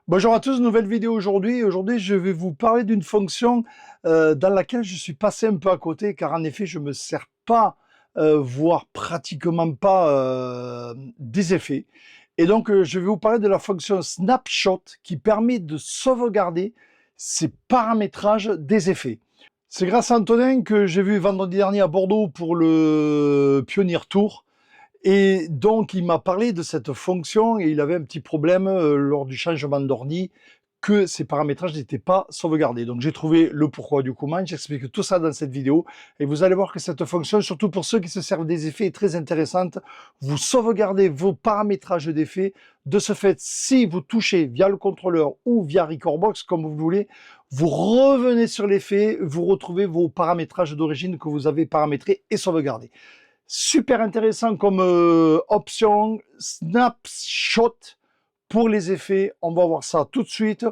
Bonjour à tous, nouvelle vidéo aujourd'hui. Aujourd'hui, je vais vous parler d'une fonction dans laquelle je suis passé un peu à côté, car en effet, je ne me sers pas, voire pratiquement pas, des effets. Et donc, je vais vous parler de la fonction Snapshot qui permet de sauvegarder ces paramétrages des effets. C'est grâce à Antonin que j'ai vu vendredi dernier à Bordeaux pour le Pioneer Tour. Et donc, il m'a parlé de cette fonction et il avait un petit problème lors du changement d'ordi que ces paramétrages n'étaient pas sauvegardés. Donc, j'ai trouvé le pourquoi du comment. J'explique tout ça dans cette vidéo et vous allez voir que cette fonction, surtout pour ceux qui se servent des effets, est très intéressante. Vous sauvegardez vos paramétrages d'effets. De ce fait, si vous touchez via le contrôleur ou via Recordbox, comme vous voulez, vous revenez sur l'effet, vous retrouvez vos paramétrages d'origine que vous avez paramétrés et sauvegardés. Super intéressant comme option, Snapshot pour les effets. On va voir ça tout de suite.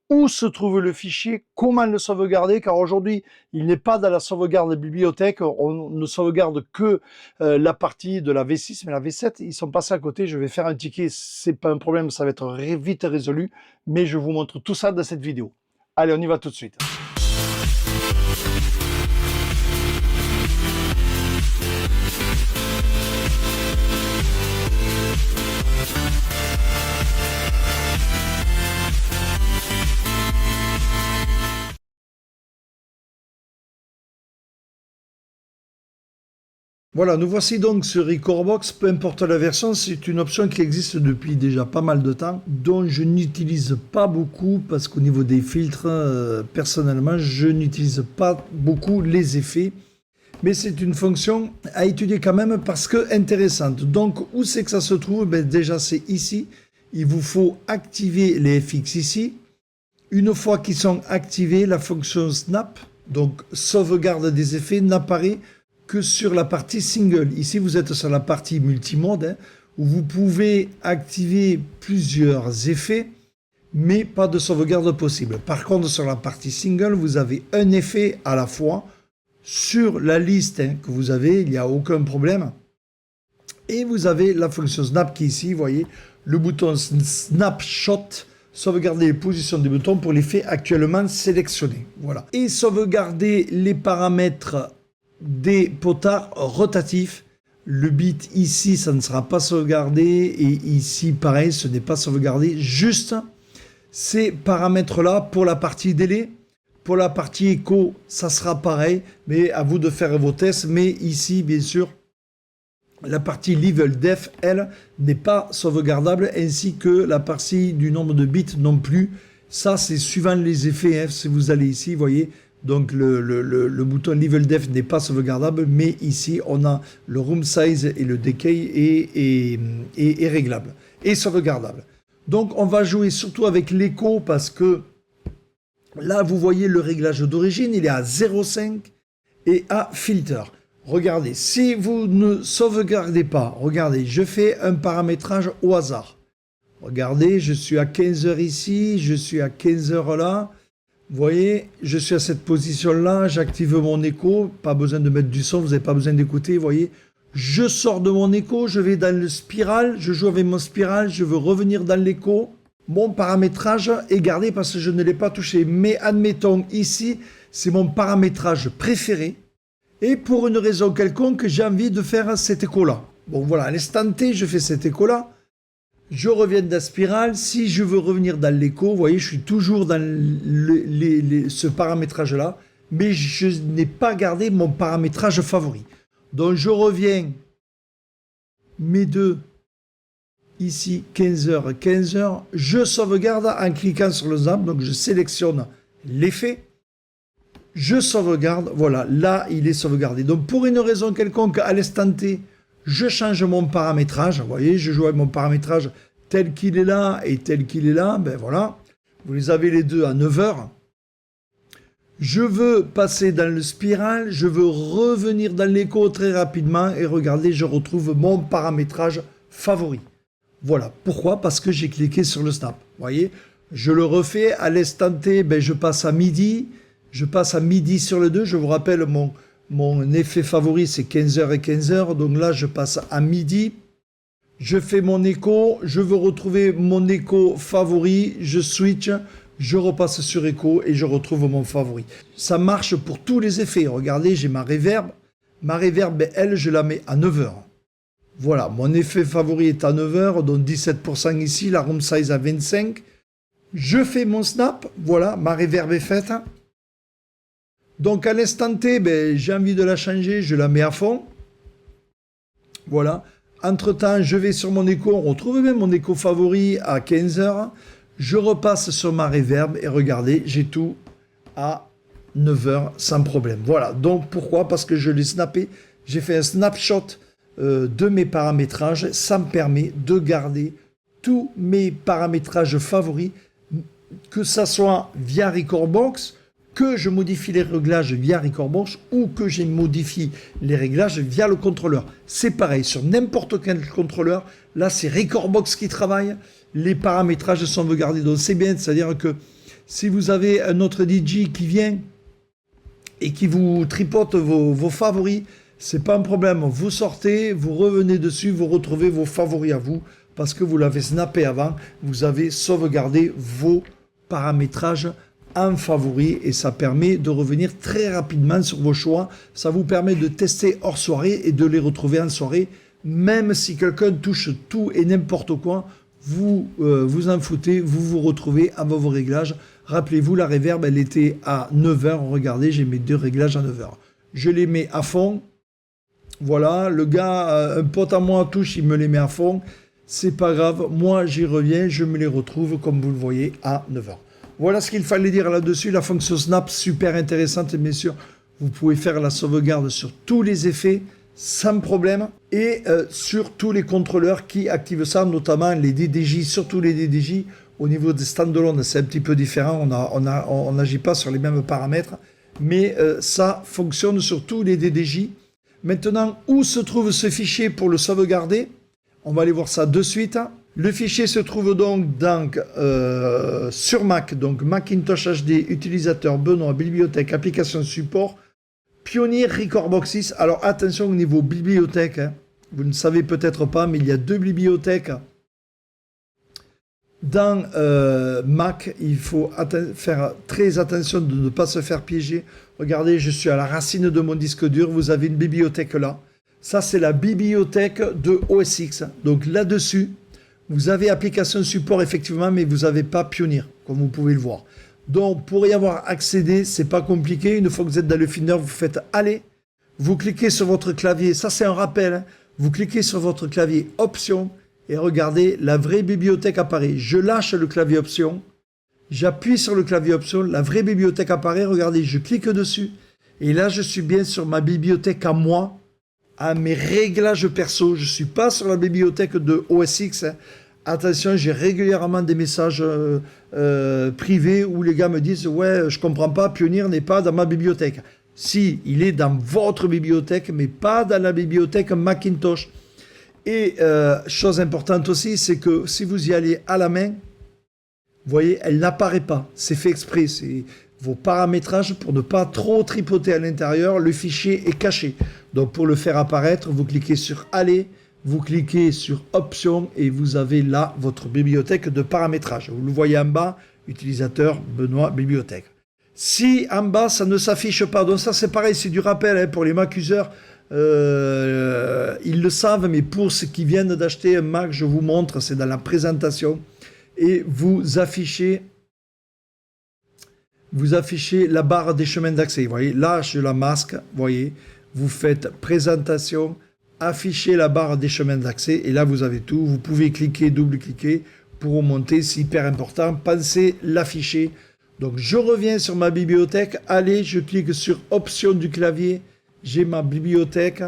Où se trouve le fichier, comment le sauvegarder, car aujourd'hui, il n'est pas dans la sauvegarde bibliothèque, on ne sauvegarde que la partie de la V6, mais la V7, ils sont passés à côté, je vais faire un ticket, c'est pas un problème, ça va être vite résolu, mais je vous montre tout ça dans cette vidéo. Allez, on y va tout de suite. Voilà, nous voici donc sur Recordbox, peu importe la version, c'est une option qui existe depuis déjà pas mal de temps, dont je n'utilise pas beaucoup parce qu'au niveau des filtres, personnellement, je n'utilise pas beaucoup les effets. Mais c'est une fonction à étudier quand même parce que intéressante. Donc, où c'est que ça se trouve? Ben, déjà, c'est ici. Il vous faut activer les FX ici. Une fois qu'ils sont activés, la fonction Snap, donc sauvegarde des effets, n'apparaît que sur la partie single. Ici, vous êtes sur la partie multimode, hein, où vous pouvez activer plusieurs effets, mais pas de sauvegarde possible. Par contre, sur la partie single, vous avez un effet à la fois sur la liste hein, que vous avez, il n'y a aucun problème. Et vous avez la fonction Snap qui est ici, vous voyez, le bouton Snapshot, sauvegarder les positions des boutons pour l'effet actuellement sélectionné. Voilà. Et sauvegarder les paramètres des potards rotatifs. Le bit ici, ça ne sera pas sauvegardé. Et ici, pareil, ce n'est pas sauvegardé. Juste ces paramètres-là pour la partie délai. Pour la partie écho, ça sera pareil. Mais à vous de faire vos tests. Mais ici, bien sûr, la partie level def, elle, n'est pas sauvegardable. Ainsi que la partie du nombre de bits non plus. Ça, c'est suivant les effets. Hein. Si vous allez ici, vous voyez... Donc le bouton Level Def n'est pas sauvegardable, mais ici on a le Room Size et le Decay est réglable et sauvegardable. Donc on va jouer surtout avec l'écho parce que là vous voyez le réglage d'origine, il est à 0,5 et à Filter. Regardez, si vous ne sauvegardez pas, regardez, je fais un paramétrage au hasard. Regardez, je suis à 15 heures ici, je suis à 15 heures là. Vous voyez, je suis à cette position-là, j'active mon écho, pas besoin de mettre du son, vous n'avez pas besoin d'écouter, vous voyez. Je sors de mon écho, je vais dans le spiral, je joue avec mon spiral, je veux revenir dans l'écho. Mon paramétrage est gardé parce que je ne l'ai pas touché. Mais admettons, ici, c'est mon paramétrage préféré. Et pour une raison quelconque, j'ai envie de faire cet écho-là. Bon voilà, à l'instant T, je fais cet écho-là. Je reviens de la spirale. Si je veux revenir dans l'écho, vous voyez, je suis toujours dans ce paramétrage-là, mais je n'ai pas gardé mon paramétrage favori. Donc, je reviens mes deux, ici, 15h, 15h. Je sauvegarde en cliquant sur le snap, donc je sélectionne l'effet. Je sauvegarde, voilà, là, il est sauvegardé. Donc, pour une raison quelconque, à l'instant T, je change mon paramétrage, vous voyez, je joue avec mon paramétrage tel qu'il est là et tel qu'il est là, ben voilà, vous les avez les deux à 9 heures. Je veux passer dans le spiral, je veux revenir dans l'écho très rapidement et regardez, je retrouve mon paramétrage favori. Voilà, pourquoi? Parce que j'ai cliqué sur le snap, vous voyez, je le refais à l'instant T, ben je passe à midi sur le 2, je vous rappelle mon effet favori c'est 15h et 15h, donc là je passe à midi, Je fais mon écho, je veux retrouver mon écho favori, je switch, je repasse sur écho et je retrouve mon favori. Ça marche pour tous les effets. Regardez, j'ai ma reverb. Ma reverb, elle, je la mets à 9 heures. Voilà, mon effet favori est à 9 heures, donc 17% ici, la room size à 25. Je fais mon snap, voilà, ma reverb est faite. Donc à l'instant T, j'ai envie de la changer, je la mets à fond. Voilà. Entre-temps, je vais sur mon écho, on retrouve bien mon écho favori à 15 heures. Je repasse sur ma reverb et regardez, j'ai tout à 9 heures sans problème. Voilà, donc pourquoi? Parce que je l'ai snappé, j'ai fait un snapshot de mes paramétrages. Ça me permet de garder tous mes paramétrages favoris, que ça soit via Recordbox, que je modifie les réglages via Recordbox ou que je modifie les réglages via le contrôleur. C'est pareil, sur n'importe quel contrôleur, là c'est Recordbox qui travaille, les paramétrages sont sauvegardés. Donc c'est bien, c'est-à-dire que si vous avez un autre DJ qui vient et qui vous tripote vos favoris, c'est pas un problème. Vous sortez, vous revenez dessus, vous retrouvez vos favoris à vous parce que vous l'avez snappé avant, vous avez sauvegardé vos paramétrages en favori et ça permet de revenir très rapidement sur vos choix. Ça vous permet de tester hors soirée et de les retrouver en soirée. Même si quelqu'un touche tout et n'importe quoi, vous vous en foutez, vous vous retrouvez à vos réglages. Rappelez-vous, la reverb, elle était à 9 heures. Regardez, j'ai mes deux réglages à 9 heures. Je les mets à fond. Voilà, le gars, un pote à moi touche, il me les met à fond. C'est pas grave, moi j'y reviens, je me les retrouve comme vous le voyez à 9 heures. Voilà ce qu'il fallait dire là-dessus. La fonction Snap, super intéressante, bien sûr. Vous pouvez faire la sauvegarde sur tous les effets sans problème et sur tous les contrôleurs qui activent ça, notamment les DDJ, surtout les DDJ. Au niveau des standalone, c'est un petit peu différent. On n'agit pas sur les mêmes paramètres, mais ça fonctionne sur tous les DDJ. Maintenant, où se trouve ce fichier pour le sauvegarder? On va aller voir ça de suite. Le fichier se trouve donc sur Mac, donc Macintosh HD, utilisateur, Benoît, bibliothèque, application support, Pioneer, Recordbox. Alors attention au niveau bibliothèque, hein. Vous ne savez peut-être pas, mais il y a deux bibliothèques dans Mac. Il faut faire très attention de ne pas se faire piéger. Regardez, je suis à la racine de mon disque dur, vous avez une bibliothèque là. Ça, c'est la bibliothèque de OS X. Donc là-dessus, vous avez application support effectivement, mais vous n'avez pas Pioneer, comme vous pouvez le voir. Donc pour y avoir accédé, c'est pas compliqué. Une fois que vous êtes dans le Finder, vous faites aller. Vous cliquez sur votre clavier, ça c'est un rappel. Hein. Vous cliquez sur votre clavier Option et regardez, la vraie bibliothèque apparaît. Je lâche le clavier Option, j'appuie sur le clavier Option, la vraie bibliothèque apparaît. Regardez, je clique dessus et là je suis bien sur ma bibliothèque à moi, à mes réglages perso. Je ne suis pas sur la bibliothèque de OS X. Hein. Attention, j'ai régulièrement des messages privés où les gars me disent « Ouais, je ne comprends pas, Pioneer n'est pas dans ma bibliothèque. » Si, il est dans votre bibliothèque, mais pas dans la bibliothèque Macintosh. Et chose importante aussi, c'est que si vous y allez à la main, vous voyez, elle n'apparaît pas. C'est fait exprès. C'est vos paramétrages pour ne pas trop tripoter à l'intérieur. Le fichier est caché. Donc pour le faire apparaître, vous cliquez sur Aller, vous cliquez sur Options et vous avez là votre bibliothèque de paramétrage. Vous le voyez en bas, utilisateur, Benoît, bibliothèque. Si en bas, ça ne s'affiche pas, donc ça c'est pareil, c'est du rappel hein, pour les Mac users. Ils le savent, mais pour ceux qui viennent d'acheter un Mac, je vous montre, c'est dans la présentation. Et vous affichez la barre des chemins d'accès. Vous voyez, là je la masque, vous voyez. Vous faites présentation, affichez la barre des chemins d'accès et là vous avez tout. Vous pouvez cliquer, double-cliquer pour remonter, c'est hyper important. Pensez l'afficher. Donc je reviens sur ma bibliothèque. Allez, je clique sur Option du clavier. J'ai ma bibliothèque,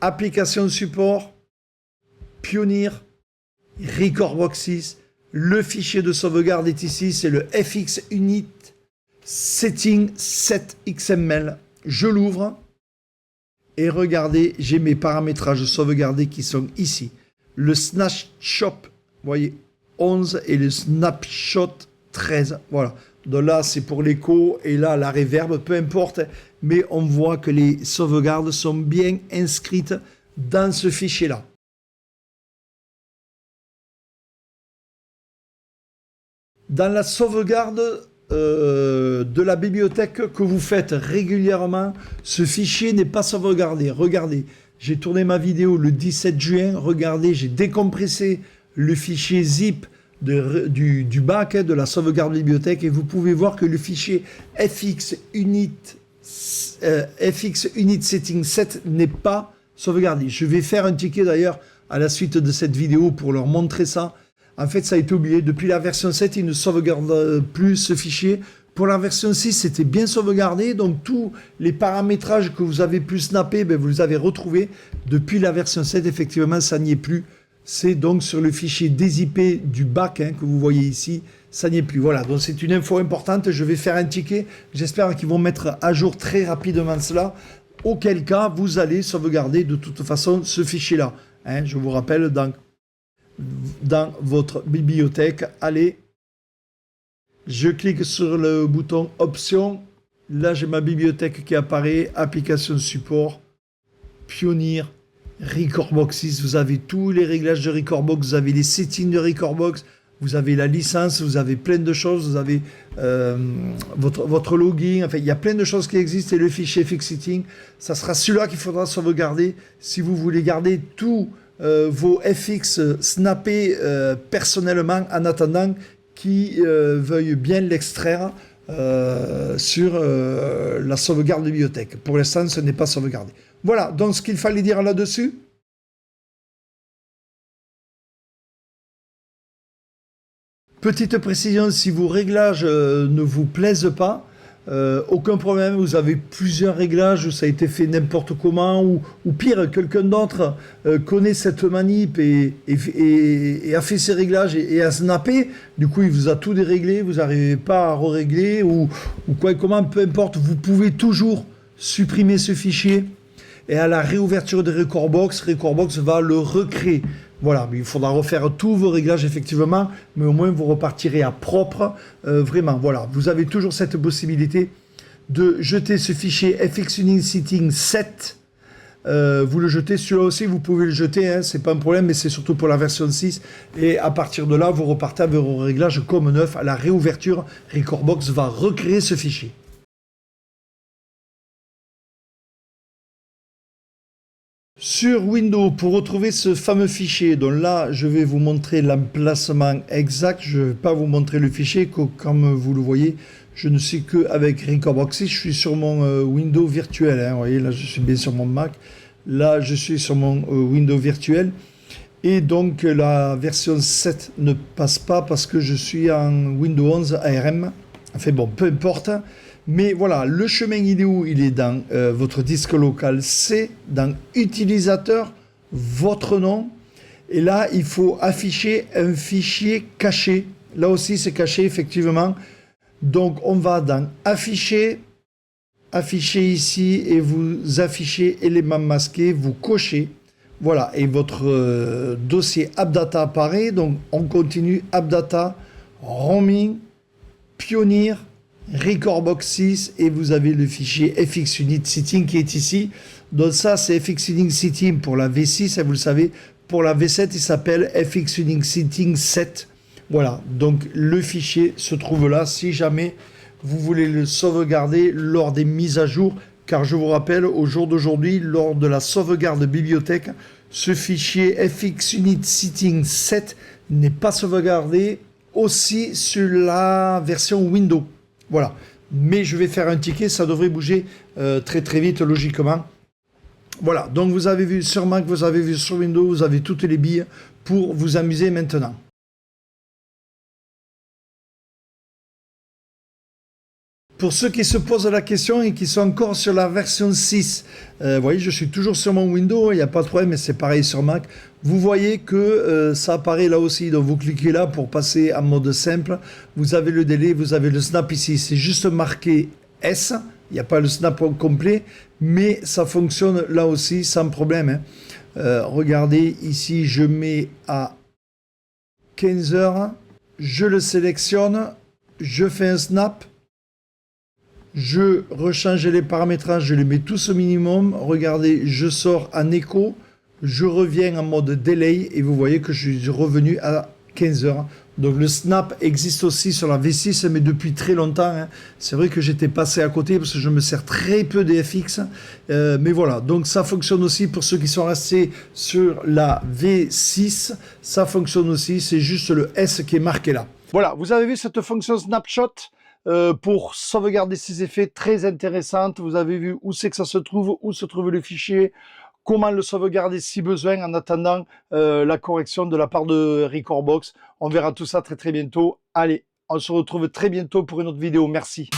application support, Pioneer, Recordbox. Le fichier de sauvegarde est ici, c'est le FX Unit Setting 7 XML. Je l'ouvre. Et regardez, j'ai mes paramétrages sauvegardés qui sont ici. Le snapshot, vous voyez, 11 et le snapshot 13. Voilà. Donc là, c'est pour l'écho et là, la reverb, peu importe. Mais on voit que les sauvegardes sont bien inscrites dans ce fichier-là. Dans la sauvegarde de la bibliothèque que vous faites régulièrement, ce fichier n'est pas sauvegardé. Regardez, j'ai tourné ma vidéo le 17 juin. Regardez, j'ai décompressé le fichier zip du bac, de la sauvegarde bibliothèque, et vous pouvez voir que le fichier FXUnit Setting 7 n'est pas sauvegardé. Je vais faire un ticket d'ailleurs à la suite de cette vidéo pour leur montrer ça. En fait, ça a été oublié. Depuis la version 7, il ne sauvegarde plus ce fichier. Pour la version 6, c'était bien sauvegardé. Donc, tous les paramétrages que vous avez pu snapper, vous les avez retrouvés. Depuis la version 7, effectivement, ça n'y est plus. C'est donc sur le fichier DZIP du bac que vous voyez ici. Ça n'y est plus. Voilà, donc c'est une info importante. Je vais faire un ticket. J'espère qu'ils vont mettre à jour très rapidement cela. Auquel cas, vous allez sauvegarder de toute façon ce fichier-là. Je vous rappelle, dans votre bibliothèque, allez, je clique sur le bouton Options. Là, j'ai ma bibliothèque qui apparaît, Application Support, Pioneer, Recordbox. Vous avez tous les réglages de Recordbox, vous avez les settings de Recordbox, vous avez la licence, vous avez plein de choses, vous avez votre login, enfin il y a plein de choses qui existent, et le fichier FXSetting, ça sera celui-là qu'il faudra sauvegarder si vous voulez garder tous vos FX snappés personnellement, en attendant qu'ils veuillent bien l'extraire sur la sauvegarde bibliothèque. Pour l'instant, ce n'est pas sauvegardé. Voilà, donc ce qu'il fallait dire là-dessus. Petite précision, si vos réglages ne vous plaisent pas, aucun problème, vous avez plusieurs réglages où ça a été fait n'importe comment, ou pire, quelqu'un d'autre connaît cette manip et a fait ses réglages et a snappé, du coup il vous a tout déréglé, vous n'arrivez pas à régler ou quoi, comment, peu importe, vous pouvez toujours supprimer ce fichier, et à la réouverture de Recordbox va le recréer. Voilà, il faudra refaire tous vos réglages effectivement, mais au moins vous repartirez à propre. Vraiment, voilà, vous avez toujours cette possibilité de jeter ce fichier FXUnit Setting 7. Vous le jetez, celui-là aussi vous pouvez le jeter, c'est pas un problème, mais c'est surtout pour la version 6. Et à partir de là, vous repartez avec vos réglages comme neuf. À la réouverture, Recordbox va recréer ce fichier. Sur Windows, pour retrouver ce fameux fichier, donc là, je vais vous montrer l'emplacement exact. Je ne vais pas vous montrer le fichier, comme vous le voyez, je ne suis qu'avec Recordbox. Je suis sur mon Windows virtuel. Vous voyez, là, je suis bien sur mon Mac. Là, je suis sur mon Windows virtuel. Et donc, la version 7 ne passe pas parce que je suis en Windows 11 ARM. Enfin bon, peu importe. Mais voilà, le chemin, il est où? Il est dans votre disque local, c'est dans utilisateur, votre nom. Et là, il faut afficher un fichier caché. Là aussi, c'est caché, effectivement. Donc, on va dans afficher, afficher ici, et vous affichez éléments masqués, vous cochez. Voilà, et votre dossier AppData apparaît. Donc, on continue AppData, roaming, Pioneer, Recordbox 6, et vous avez le fichier FXUnit Setting qui est ici. Donc ça, c'est FXUnit Setting pour la V6, vous le savez. Pour la V7, il s'appelle FXUnit Setting 7. Voilà, donc le fichier se trouve là si jamais vous voulez le sauvegarder lors des mises à jour. Car je vous rappelle, au jour d'aujourd'hui, lors de la sauvegarde bibliothèque, ce fichier FXUnit Setting 7 n'est pas sauvegardé aussi sur la version Windows. Voilà, mais je vais faire un ticket, ça devrait bouger très très vite logiquement. Voilà, donc vous avez vu sur Mac, vous avez vu sur Windows, vous avez toutes les billes pour vous amuser maintenant. Pour ceux qui se posent la question et qui sont encore sur la version 6, vous voyez, je suis toujours sur mon Windows, il n'y a pas de problème, mais c'est pareil sur Mac. Vous voyez que ça apparaît là aussi, donc vous cliquez là pour passer en mode simple. Vous avez le délai, vous avez le snap ici, c'est juste marqué S, il n'y a pas le snap complet, mais ça fonctionne là aussi sans problème. Regardez, ici je mets à 15 heures, je le sélectionne, je fais un snap. Je rechange les paramétrages, je les mets tous au minimum. Regardez, je sors en écho, je reviens en mode delay et vous voyez que je suis revenu à 15 heures. Donc le snap existe aussi sur la V6, mais depuis très longtemps, hein. C'est vrai que j'étais passé à côté parce que je me sers très peu des FX. Mais voilà, donc ça fonctionne aussi pour ceux qui sont restés sur la V6. Ça fonctionne aussi, c'est juste le S qui est marqué là. Voilà, vous avez vu cette fonction snapshot pour sauvegarder ces effets, très intéressante. Vous avez vu où c'est que ça se trouve, où se trouve le fichier, comment le sauvegarder si besoin en attendant la correction de la part de Recordbox. On verra tout ça très bientôt. Allez, on se retrouve très bientôt pour une autre vidéo. Merci.